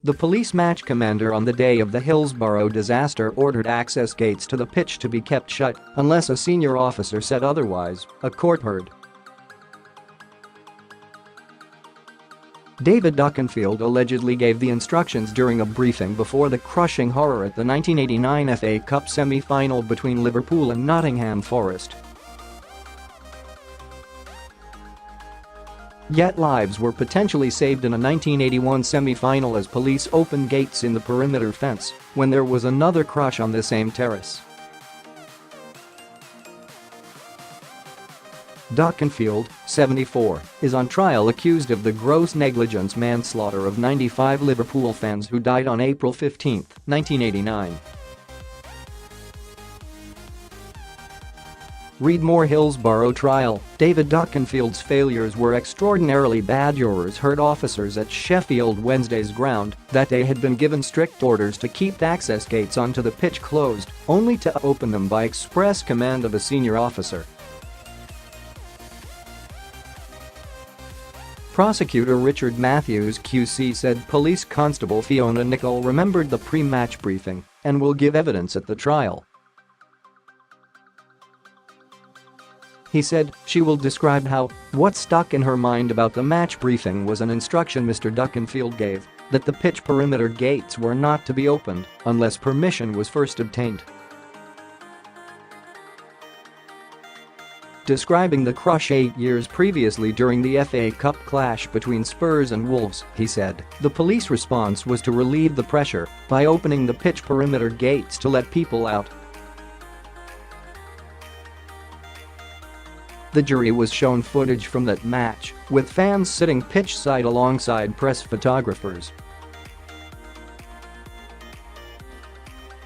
The police match commander on the day of the Hillsborough disaster ordered access gates to the pitch to be kept shut unless a senior officer said otherwise, a court heard. David Duckenfield allegedly gave the instructions during a briefing before the crushing horror at the 1989 FA Cup semi-final between Liverpool and Nottingham Forest. Yet lives were potentially saved in a 1981 semi-final as police opened gates in the perimeter fence when there was another crush on the same terrace. Duckenfield, 74, is on trial accused of the gross negligence manslaughter of 95 Liverpool fans who died on April 15, 1989. Read More Hillsborough trial. David Duckenfield's failures were extraordinarily bad. Jurors heard officers at Sheffield Wednesday's ground that day had been given strict orders to keep access gates onto the pitch closed, only to open them by express command of a senior officer. Prosecutor Richard Matthews QC said police constable Fiona Nicol remembered the pre-match briefing and will give evidence at the trial. He said she will describe how what stuck in her mind about the match briefing was an instruction Mr Duckenfield gave that the pitch perimeter gates were not to be opened unless permission was first obtained. Describing the crush 8 years previously during the FA Cup clash between Spurs and Wolves, he said, the police response was to relieve the pressure by opening the pitch perimeter gates to let people out. The jury was shown footage from that match, with fans sitting pitchside alongside press photographers.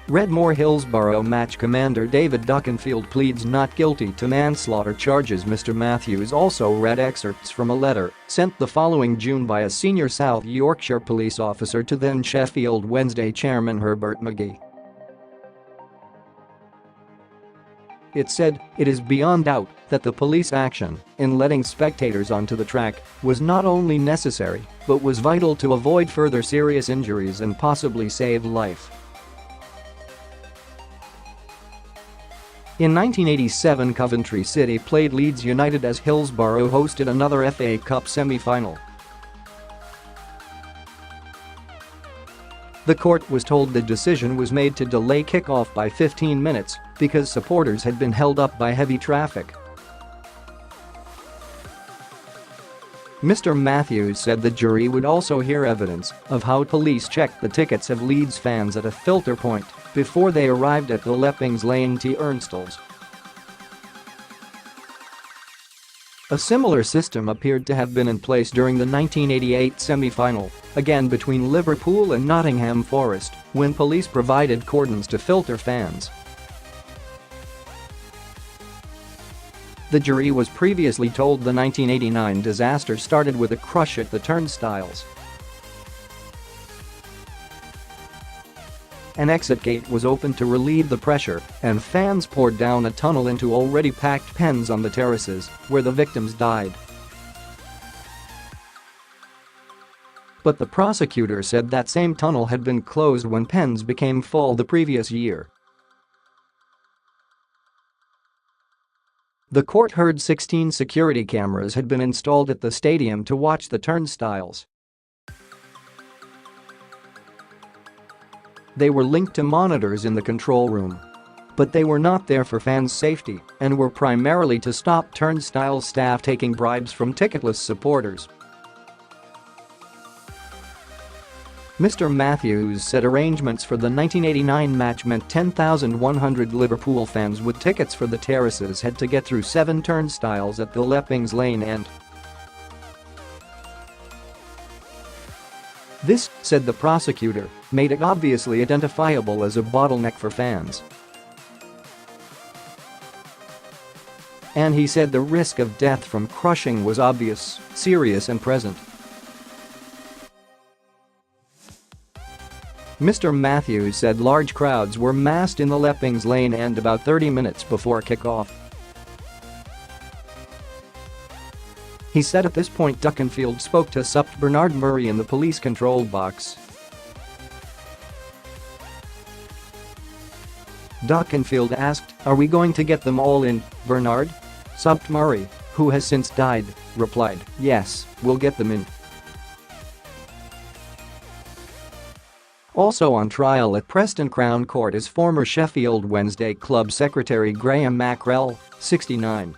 More Hillsborough match commander David Duckenfield pleads not guilty to manslaughter charges. Mr Matthews also read excerpts from a letter sent the following June by a senior South Yorkshire Police officer to then Sheffield Wednesday chairman Herbert McGee. It said, "It is beyond doubt that the police action in letting spectators onto the track was not only necessary but was vital to avoid further serious injuries and possibly save life." In 1987, Coventry City played Leeds United as Hillsborough hosted another FA Cup semi-final. The court was told the decision was made to delay kickoff by 15 minutes because supporters had been held up by heavy traffic. Mr Matthews said the jury would also hear evidence of how police checked the tickets of Leeds fans at a filter point before they arrived at the Leppings Lane turnstiles. A similar system appeared to have been in place during the 1988 semi-final, again between Liverpool and Nottingham Forest, when police provided cordons to filter fans. The jury was previously told the 1989 disaster started with a crush at the turnstiles. An exit gate was opened to relieve the pressure, and fans poured down a tunnel into already packed pens on the terraces, where the victims died. But the prosecutor said that same tunnel had been closed when pens became full the previous year. The court heard 16 security cameras had been installed at the stadium to watch the turnstiles. They were linked to monitors in the control room. But they were not there for fans' safety and were primarily to stop turnstile staff taking bribes from ticketless supporters. Mr Matthews said arrangements for the 1989 match meant 10,100 Liverpool fans with tickets for the terraces had to get through 7 turnstiles at the Leppings Lane end. This, said the prosecutor, made it obviously identifiable as a bottleneck for fans. And he said the risk of death from crushing was obvious, serious and present. Mr Matthews said large crowds were massed in the Leppings Lane end about 30 minutes before kickoff. He said at this point Duckenfield spoke to Supt Bernard Murray in the police control box. Duckenfield asked, "Are we going to get them all in, Bernard?" Supt Murray, who has since died, replied, "Yes, we'll get them in." Also on trial at Preston Crown Court is former Sheffield Wednesday club secretary Graham Mackrell, 69.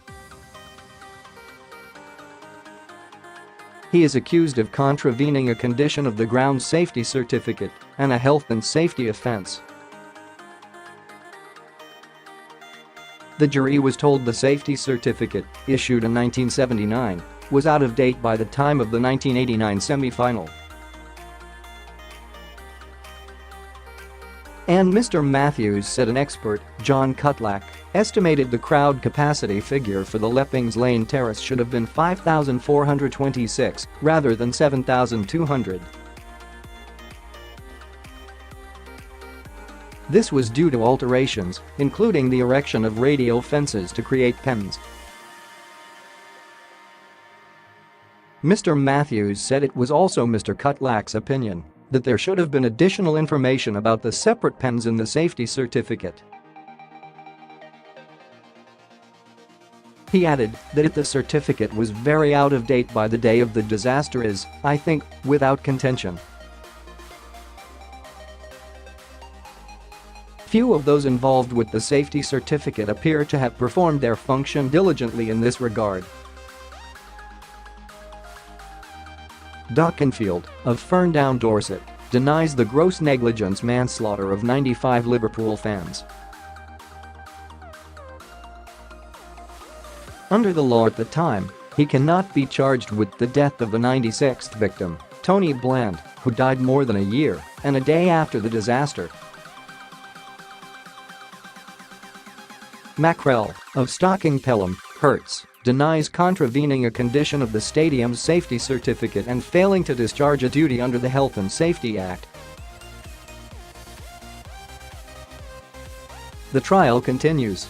He is accused of contravening a condition of the ground safety certificate and a health and safety offence. The jury was told the safety certificate, issued in 1979, was out of date by the time of the 1989 semi-final. And Mr. Matthews said an expert, John Cutlack, estimated the crowd capacity figure for the Leppings Lane terrace should have been 5,426 rather than 7,200. This was due to alterations, including the erection of radial fences to create pens. Mr. Matthews said it was also Mr. Cutlack's opinion that there should have been additional information about the separate pens in the safety certificate. He added that if the certificate was very out of date by the day of the disaster is, I think, without contention. Few of those involved with the safety certificate appear to have performed their function diligently in this regard. Duckenfield, of Ferndown, Dorset, denies the gross negligence manslaughter of 95 Liverpool fans. Under the law at the time, he cannot be charged with the death of the 96th victim, Tony Bland, who died more than a year and a day after the disaster. Mackrell, of Stocking Pelham, Herts, denies contravening a condition of the stadium's safety certificate and failing to discharge a duty under the Health and Safety Act. The trial continues.